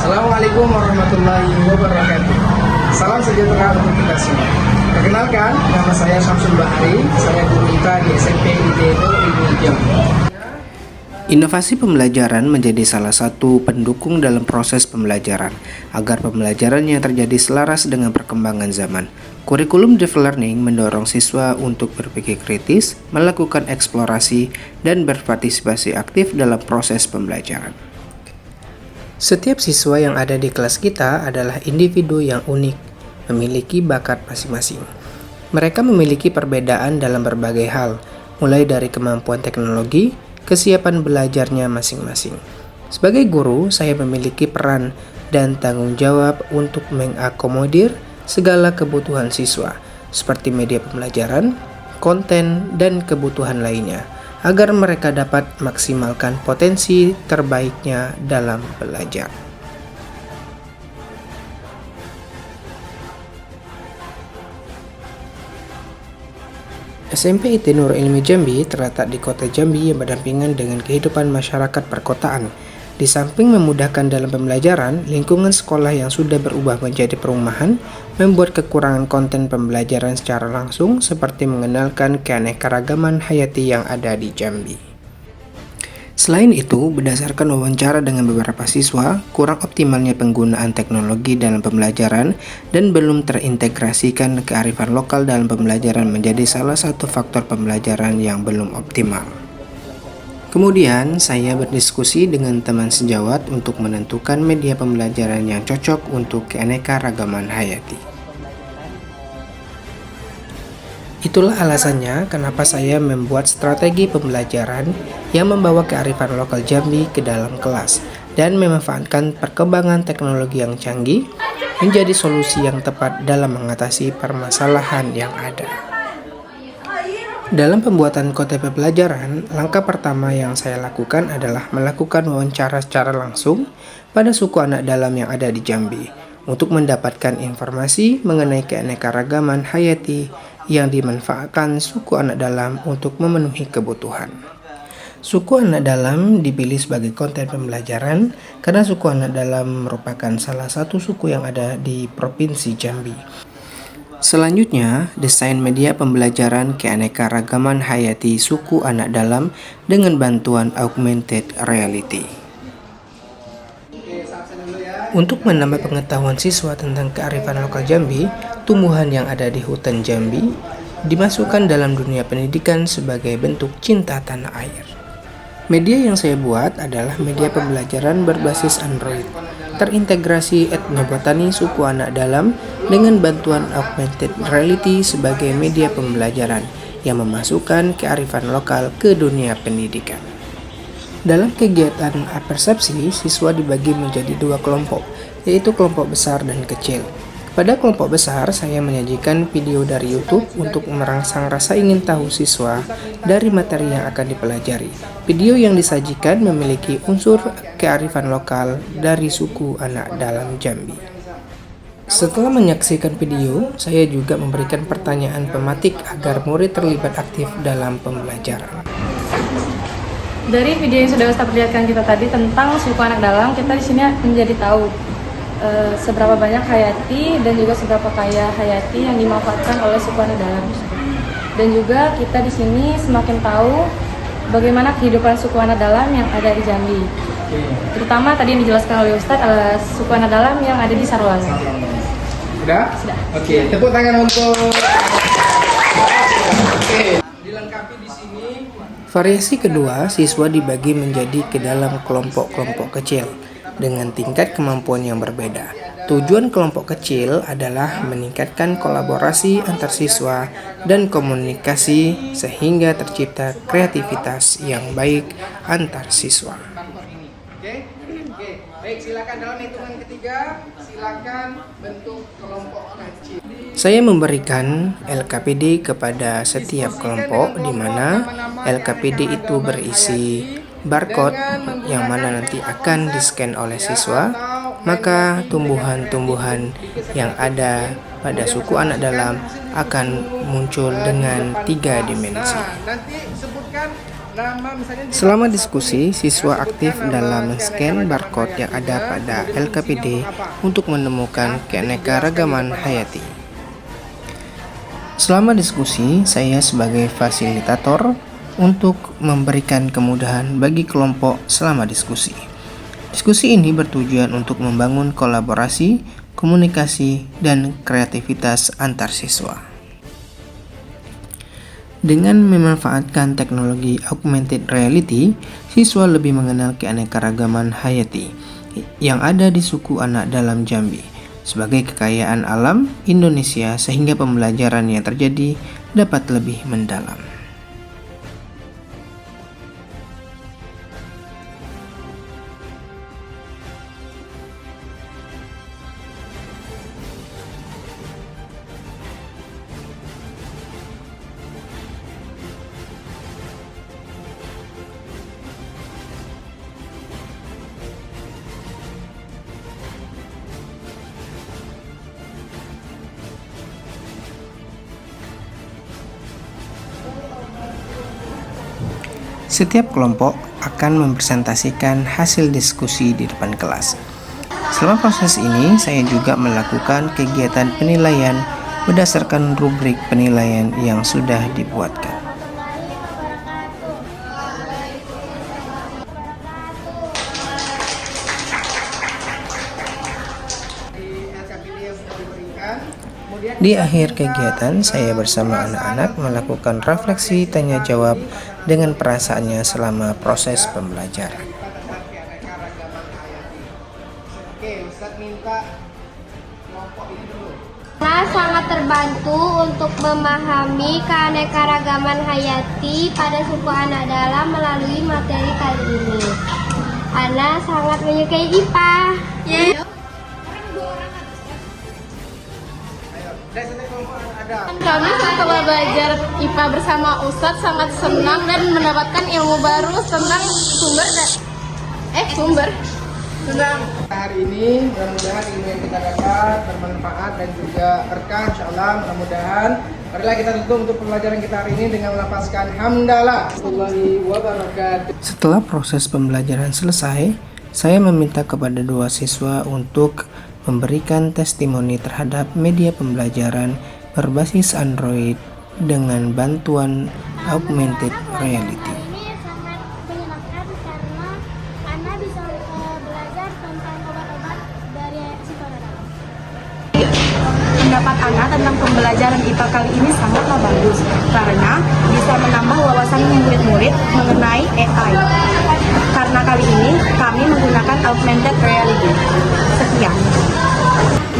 Assalamualaikum warahmatullahi wabarakatuh. Salam sejahtera untuk kita semua. Perkenalkan, nama saya Syamsul Bahari. Saya guru IPA di SMP Idedo Ilmu Jambi. Inovasi pembelajaran menjadi salah satu pendukung dalam proses pembelajaran agar pembelajarannya terjadi selaras dengan perkembangan zaman. Kurikulum Driven Learning mendorong siswa untuk berpikir kritis, melakukan eksplorasi, dan berpartisipasi aktif dalam proses pembelajaran. Setiap siswa yang ada di kelas kita adalah individu yang unik, memiliki bakat masing-masing. Mereka memiliki perbedaan dalam berbagai hal, mulai dari kemampuan teknologi, kesiapan belajarnya masing-masing. Sebagai guru, saya memiliki peran dan tanggung jawab untuk mengakomodir segala kebutuhan siswa, seperti media pembelajaran, konten, dan kebutuhan lainnya, agar mereka dapat maksimalkan potensi terbaiknya dalam belajar. SMP IT Nurul Ilmi Jambi terletak di kota Jambi yang berdampingan dengan kehidupan masyarakat perkotaan. Di samping memudahkan dalam pembelajaran, lingkungan sekolah yang sudah berubah menjadi perumahan membuat kekurangan konten pembelajaran secara langsung seperti mengenalkan keanekaragaman hayati yang ada di Jambi. Selain itu, berdasarkan wawancara dengan beberapa siswa, kurang optimalnya penggunaan teknologi dalam pembelajaran dan belum terintegrasikan kearifan lokal dalam pembelajaran menjadi salah satu faktor pembelajaran yang belum optimal. Kemudian, saya berdiskusi dengan teman sejawat untuk menentukan media pembelajaran yang cocok untuk keanekaragaman hayati. Itulah alasannya kenapa saya membuat strategi pembelajaran yang membawa kearifan lokal Jambi ke dalam kelas dan memanfaatkan perkembangan teknologi yang canggih menjadi solusi yang tepat dalam mengatasi permasalahan yang ada. Dalam pembuatan konten pembelajaran, langkah pertama yang saya lakukan adalah melakukan wawancara secara langsung pada suku anak dalam yang ada di Jambi untuk mendapatkan informasi mengenai keanekaragaman hayati yang dimanfaatkan suku anak dalam untuk memenuhi kebutuhan. Suku anak dalam dipilih sebagai konten pembelajaran karena suku anak dalam merupakan salah satu suku yang ada di Provinsi Jambi. Selanjutnya, desain media pembelajaran keanekaragaman hayati suku anak dalam dengan bantuan augmented reality. Untuk menambah pengetahuan siswa tentang kearifan lokal Jambi, tumbuhan yang ada di hutan Jambi dimasukkan dalam dunia pendidikan sebagai bentuk cinta tanah air. Media yang saya buat adalah media pembelajaran berbasis Android, terintegrasi etnobotani suku anak dalam dengan bantuan augmented reality sebagai media pembelajaran yang memasukkan kearifan lokal ke dunia pendidikan. Dalam kegiatan apersepsi, siswa dibagi menjadi dua kelompok, yaitu kelompok besar dan kecil. Pada kelompok besar, saya menyajikan video dari YouTube untuk merangsang rasa ingin tahu siswa dari materi yang akan dipelajari. Video yang disajikan memiliki unsur kearifan lokal dari suku anak dalam Jambi. Setelah menyaksikan video, saya juga memberikan pertanyaan pematik agar murid terlibat aktif dalam pembelajaran. Dari video yang sudah Ustaz perlihatkan kita tadi tentang suku anak dalam, kita di sini menjadi tahu seberapa banyak hayati dan juga seberapa kaya hayati yang dimanfaatkan oleh suku anak dalam. Dan juga kita di sini semakin tahu bagaimana kehidupan suku anak dalam yang ada di Jambi. Terutama tadi yang dijelaskan oleh Ustadz suku anak dalam yang ada di Sarwangan. Sudah? Sudah. Oke, tepuk tangan untuk. Oke, dilengkapi di sini. Variasi kedua, siswa dibagi menjadi ke dalam kelompok-kelompok kecil dengan tingkat kemampuan yang berbeda. Tujuan kelompok kecil adalah meningkatkan kolaborasi antar siswa dan komunikasi sehingga tercipta kreativitas yang baik antar siswa. Oke, baik, silakan dalam hitungan ketiga, silakan bentuk kelompok kecil. Saya memberikan LKPD kepada setiap kelompok di mana LKPD itu berisi barcode yang mana nanti akan di-scan oleh siswa, maka tumbuhan-tumbuhan yang ada pada suku anak dalam akan muncul dengan 3 dimensi. Nanti sebutkan nama misalnya. Selama diskusi, siswa aktif dalam men-scan barcode yang ada pada LKPD untuk menemukan keanekaragaman hayati. Selama diskusi, saya sebagai fasilitator untuk memberikan kemudahan bagi kelompok selama diskusi. Diskusi ini bertujuan untuk membangun kolaborasi, komunikasi, dan kreativitas antar siswa. Dengan memanfaatkan teknologi augmented reality, siswa lebih mengenal keanekaragaman hayati yang ada di suku anak dalam Jambi sebagai kekayaan alam Indonesia sehingga pembelajaran yang terjadi dapat lebih mendalam. Setiap kelompok akan mempresentasikan hasil diskusi di depan kelas. Selama proses ini, saya juga melakukan kegiatan penilaian berdasarkan rubrik penilaian yang sudah dibuatkan. Di akhir kegiatan, saya bersama anak-anak melakukan refleksi tanya jawab dengan perasaannya selama proses pembelajaran. Oke, Ustaz minta kelompok ini dulu. Saya sangat terbantu untuk memahami keanekaragaman hayati pada suku anak dalam melalui materi kali ini. Ana sangat menyukai IPA. Dari setiap kelompok ada. Kami setelah belajar IPA bersama Ustadz sangat senang dan mendapatkan ilmu baru tentang sumber. Hari ini mudah-mudahan ilmu yang kita dapat bermanfaat dan juga berkah insyaallah. Mudah-mudahan marilah kita tutup untuk pembelajaran kita hari ini dengan melafazkan hamdalah warahmatullahi wabarakatuh. Setelah proses pembelajaran selesai, saya meminta kepada 2 siswa untuk memberikan testimoni terhadap media pembelajaran berbasis Android dengan bantuan augmented reality. Ini sangat menyenangkan karena Ana bisa belajar tentang obat-obat dari suku anak dalam. Pendapat Ana tentang pembelajaran IPA kali ini sangatlah bagus karena bisa menambah wawasan murid-murid mengenai AI. Karena kali ini kami menggunakan augmented reality. Sekian.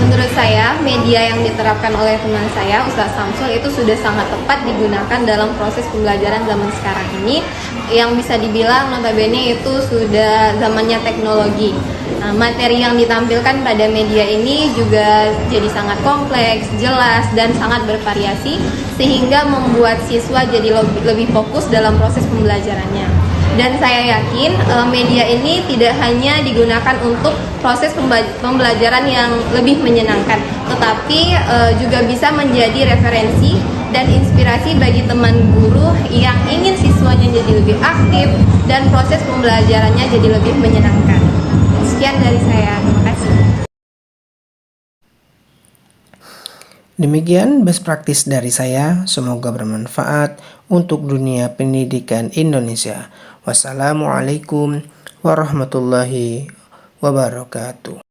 Menurut saya, media yang diterapkan oleh teman saya, Ustaz Samsul, itu sudah sangat tepat digunakan dalam proses pembelajaran zaman sekarang ini, yang bisa dibilang notabene itu sudah zamannya teknologi. Nah, materi yang ditampilkan pada media ini juga jadi sangat kompleks, jelas, dan sangat bervariasi, sehingga membuat siswa jadi lebih fokus dalam proses pembelajarannya. Dan saya yakin media ini tidak hanya digunakan untuk proses pembelajaran yang lebih menyenangkan, tetapi juga bisa menjadi referensi dan inspirasi bagi teman guru yang ingin siswanya jadi lebih aktif dan proses pembelajarannya jadi lebih menyenangkan. Sekian dari saya, terima kasih. Demikian best practice dari saya, semoga bermanfaat untuk dunia pendidikan Indonesia. Wassalamualaikum warahmatullahi wabarakatuh.